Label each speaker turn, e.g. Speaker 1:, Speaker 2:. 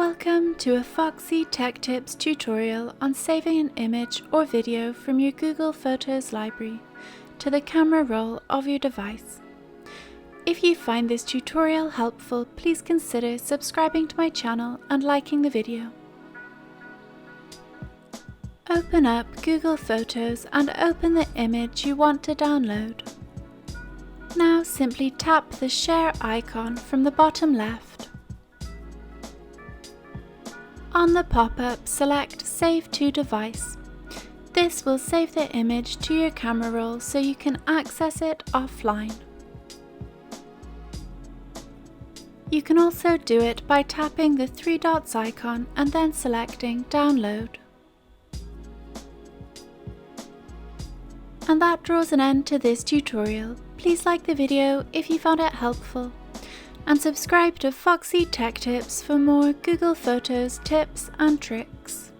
Speaker 1: Welcome to a Foxy Tech Tips tutorial on saving an image or video from your Google Photos library to the camera roll of your device. If you find this tutorial helpful, please consider subscribing to my channel and liking the video. Open up Google Photos and open the image you want to download. Now simply tap the share icon from the bottom left. On the pop-up, select Save to Device. This will save the image to your camera roll so you can access it offline. You can also do it by tapping the three dots icon and then selecting Download. And that draws an end to this tutorial. Please like the video if you found it helpful, and subscribe to Foxy Tech Tips for more Google Photos tips and tricks.